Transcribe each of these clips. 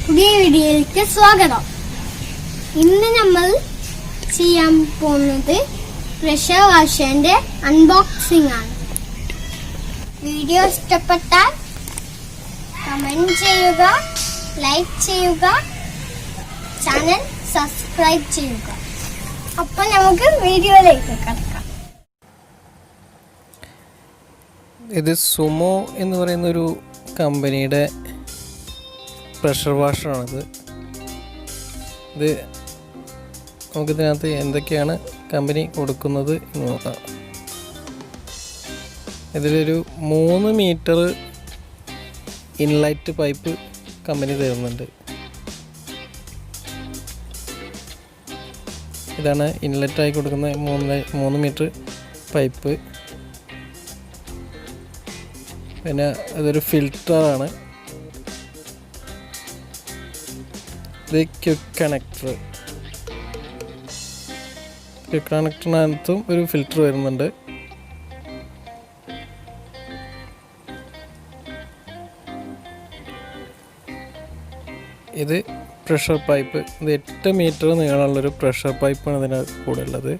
പുതിയ വീഡിയോയിലേക്ക് സ്വാഗതം. ഇന്ന് നമ്മൾ ചെയ്യാൻ പോകുന്നത് പ്രഷർ വാഷറിന്റെ അൺബോക്സിംഗ് ആണ്. വീഡിയോ ഇഷ്ടപ്പെട്ടാൽ കമന്റ് ചെയ്യുക, ലൈക്ക് ചെയ്യുക, ചാനൽ സബ്സ്ക്രൈബ് ചെയ്യുക. അപ്പോൾ നമുക്ക് വീഡിയോയിലേക്ക് കടക്കാം. ഇത് സുമോ എന്ന് പറയുന്നൊരു കമ്പനിയുടെ പ്രഷർ വാഷറാണിത്. ഇത് നമുക്കിതിനകത്ത് എന്തൊക്കെയാണ് കമ്പനി കൊടുക്കുന്നത് എന്ന് നോക്കാം. ഇതിലൊരു 3 മീറ്റർ ഇൻലൈറ്റ് പൈപ്പ് കമ്പനി തരുന്നുണ്ട്. ഇതാണ് ഇൻലെറ്റായി കൊടുക്കുന്ന 3 മീറ്റർ പൈപ്പ്. പിന്നെ ഇതൊരു ഫിൽറ്ററാണ്. ഇത് ക്വിക്ക് കണക്ടറിനകത്തും ഒരു ഫിൽറ്റർ വരുന്നുണ്ട്. ഇത് പ്രഷർ പൈപ്പ്. ഇത് 8 മീറ്റർ നീളമുള്ളൊരു പ്രഷർ പൈപ്പാണ് ഇതിന് കൂടെ ഉള്ളത്.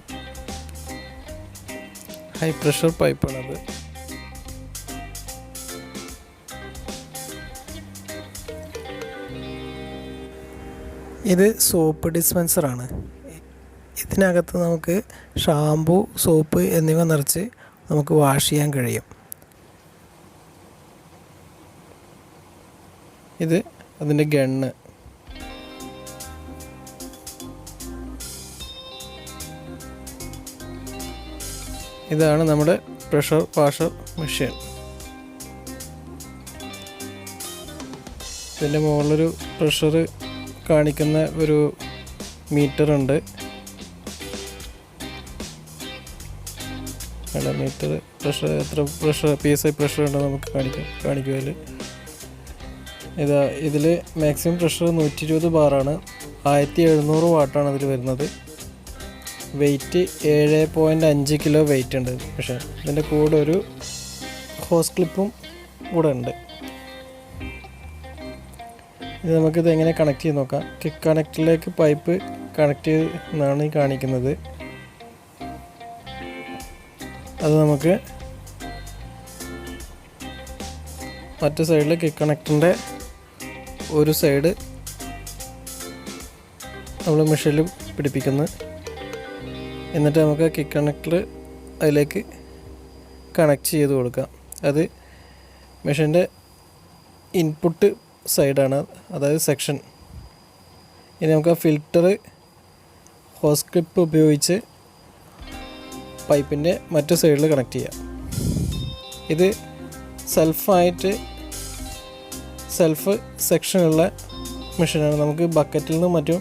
ഹൈ പ്രഷർ പൈപ്പാണത്. ഇത് സോപ്പ് ഡിസ്പെൻസറാണ്. ഇതിനകത്ത് നമുക്ക് ഷാമ്പു, സോപ്പ് എന്നിവ നിറച്ച് നമുക്ക് വാഷ് ചെയ്യാൻ കഴിയും. ഇത് അതിൻ്റെ ഗണ്ണ്. ഇതാണ് നമ്മുടെ പ്രഷർ വാഷർ മെഷീൻ. ഇതിൻ്റെ മുകളിലൊരു പ്രഷർ കാണിക്കുന്ന ഒരു മീറ്റർ ഉണ്ട്. മീറ്റർ പ്രഷർ എത്ര PSI പ്രഷർ ഉണ്ടെന്ന് നമുക്ക് കാണിക്കുമതിൽ. ഇതിൽ മാക്സിമം പ്രഷർ 120 ബാറാണ്. 1700 വാട്ടാണ് അതിൽ വരുന്നത്. വെയ്റ്റ് 7.5 കിലോ വെയ്റ്റ് ഉണ്ട്. പക്ഷേ ഇതിൻ്റെ കൂടെ ഒരു ഹോസ് ക്ലിപ്പും കൂടെ ഉണ്ട്. ഇത് നമുക്കിത് എങ്ങനെ കണക്ട് ചെയ്ത് നോക്കാം. കിക്ക് കണക്ടറിലേക്ക് പൈപ്പ് കണക്ട് ചെയ്തെന്നാണ് ഈ കാണിക്കുന്നത്. അത് നമുക്ക് മറ്റു സൈഡിൽ കിക്ക് കണക്ടറിൻ്റെ ഒരു സൈഡ് നമ്മൾ മെഷീനിൽ പിടിപ്പിക്കുന്നു. എന്നിട്ട് നമുക്ക് കിക്ക് കണക്ടർ അതിലേക്ക് കണക്ട് ചെയ്ത് കൊടുക്കാം. അത് മെഷീൻ്റെ ഇൻപുട്ട് സൈഡാണ്, അതായത് സെക്ഷൻ. ഇനി നമുക്ക് ആ ഫിൽറ്റർ ഹോസ് ക്ലിപ്പ് ഉപയോഗിച്ച് പൈപ്പിൻ്റെ മറ്റു സൈഡിൽ കണക്ട് ചെയ്യാം. ഇത് സെൽഫ് സെക്ഷനുള്ള മെഷീനാണ്. നമുക്ക് ബക്കറ്റിൽ നിന്നും മറ്റും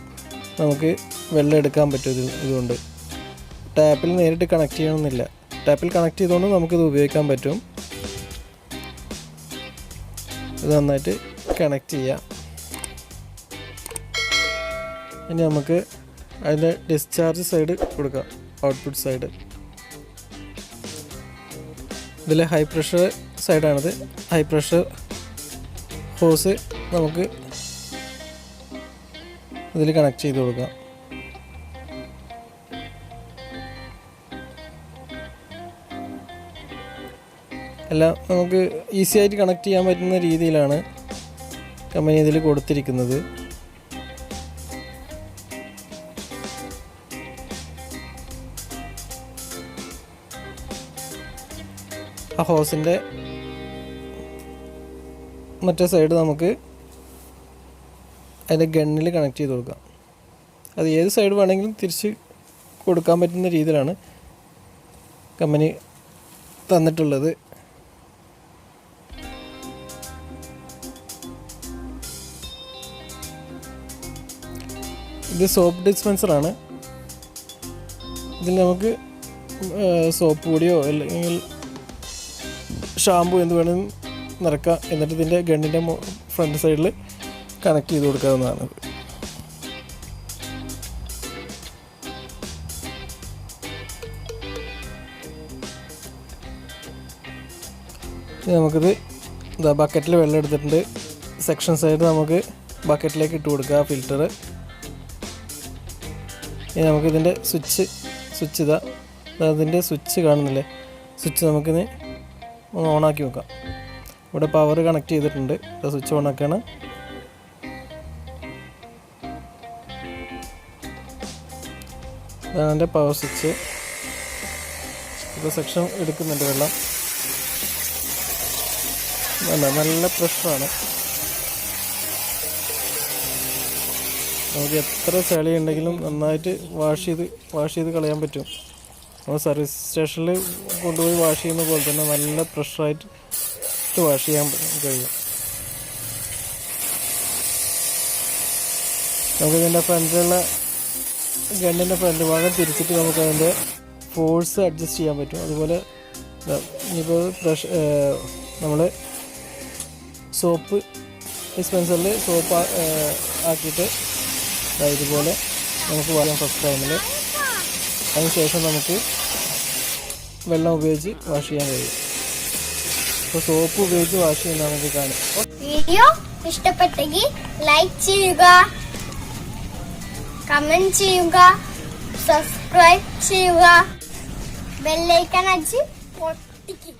നമുക്ക് വെള്ളം എടുക്കാൻ പറ്റും. ഇതുകൊണ്ട് ടാപ്പിൽ നേരിട്ട് കണക്ട് ചെയ്യണമെന്നില്ല. ടാപ്പിൽ കണക്ട് ചെയ്തുകൊണ്ട് നമുക്കിത് ഉപയോഗിക്കാൻ പറ്റും. ഇത് നന്നായിട്ട് കണക്ട് ചെയ്യാം. ഇനി നമുക്ക് അതിൻ്റെ ഡിസ്ചാർജ് സൈഡ് കൊടുക്കാം, ഔട്ട്പുട്ട് സൈഡ്. ഇതിൽ ഹൈ പ്രഷർ സൈഡാണിത്. ഹൈ പ്രഷർ ഹോസ് നമുക്ക് ഇതിൽ കണക്ട് ചെയ്ത് കൊടുക്കാം. എല്ലാം നമുക്ക് ഈസി ആയിട്ട് കണക്ട് ചെയ്യാൻ പറ്റുന്ന രീതിയിലാണ് കമ്പനി ഇതിൽ കൊടുത്തിരിക്കുന്നത്. ആ ഹോസിൻ്റെ മറ്റേ സൈഡ് നമുക്ക് അതിൻ്റെ ഗണ്ണിൽ കണക്ട് ചെയ്ത് കൊടുക്കാം. അത് ഏത് സൈഡ് വേണമെങ്കിലും തിരിച്ച് കൊടുക്കാൻ പറ്റുന്ന രീതിയിലാണ് കമ്പനി തന്നിട്ടുള്ളത്. ഇത് സോപ്പ് ഡിസ്പെൻസറാണ്. ഇതിൽ നമുക്ക് സോപ്പ് പൊടിയോ അല്ലെങ്കിൽ ഷാമ്പു എന്ത് വേണമെങ്കിലും നിറക്കാം. എന്നിട്ട് ഇതിൻ്റെ ഗണ്ണിൻ്റെ ഫ്രണ്ട് സൈഡിൽ കണക്ട് ചെയ്ത് കൊടുക്കാവുന്നതാണ്. നമുക്കിത് ബക്കറ്റിൽ വെള്ളം എടുത്തിട്ടുണ്ട്. സെക്ഷൻ സൈഡ് നമുക്ക് ബക്കറ്റിലേക്ക് ഇട്ട് കൊടുക്കുക ഫിൽറ്റർ. ഇനി നമുക്കിതിൻ്റെ സ്വിച്ച് ഇതാ അതിൻ്റെ സ്വിച്ച് കാണുന്നില്ലേ, സ്വിച്ച് നമുക്കിത് ഒന്ന് ഓണാക്കി വെക്കാം. ഇവിടെ പവർ കണക്ട് ചെയ്തിട്ടുണ്ട്. സ്വിച്ച് ഓണാക്കാണ്. ഇതാണ് എൻ്റെ പവർ സ്വിച്ച്. ഇപ്പോൾ സെക്ഷൻ എടുക്കുന്നുണ്ട് വെള്ളം. നല്ല പ്രഷറാണ്. നമുക്ക് എത്ര ചെളി ഉണ്ടെങ്കിലും നന്നായിട്ട് വാഷ് ചെയ്ത് കളയാൻ പറ്റും. നമ്മൾ സർവീസ് സ്റ്റേഷനിൽ കൊണ്ടുപോയി വാഷ് ചെയ്യുന്ന പോലെ തന്നെ നല്ല പ്രഷറായിട്ട് വാഷ് ചെയ്യാൻ കഴിയും. നമുക്കിതിൻ്റെ ഫ്രണ്ടിലുള്ള ഗണ്ണിൻ്റെ ഫ്രണ്ട് ഭാഗം തിരിച്ചിട്ട് നമുക്കതിൻ്റെ ഫോഴ്സ് അഡ്ജസ്റ്റ് ചെയ്യാൻ പറ്റും. അതുപോലെ ഇനിയിപ്പോൾ നമ്മൾ സോപ്പ് ഡിസ്പെൻസറിൽ സോപ്പ് ആക്കിയിട്ട് ഇതുപോലെ നമുക്ക് വാഷ് ഫസ്റ്റ് ടൈമിൽ. അതിനുശേഷം നമുക്ക് വെള്ളം ഉപയോഗിച്ച് വാഷ് ചെയ്യാൻ കഴിയും. അപ്പോൾ സോപ്പ് ഉപയോഗിച്ച് വാഷ് ചെയ്യുന്ന നമുക്ക് കാണാം. വീഡിയോ ഇഷ്ടപ്പെട്ടെങ്കിൽ ലൈക്ക് ചെയ്യുക, കമന്റ് ചെയ്യുക, സബ്സ്ക്രൈബ് ചെയ്യുക, ബെല്ലൈക്കൺ അടിച്ച് പൊട്ടിക്കുക.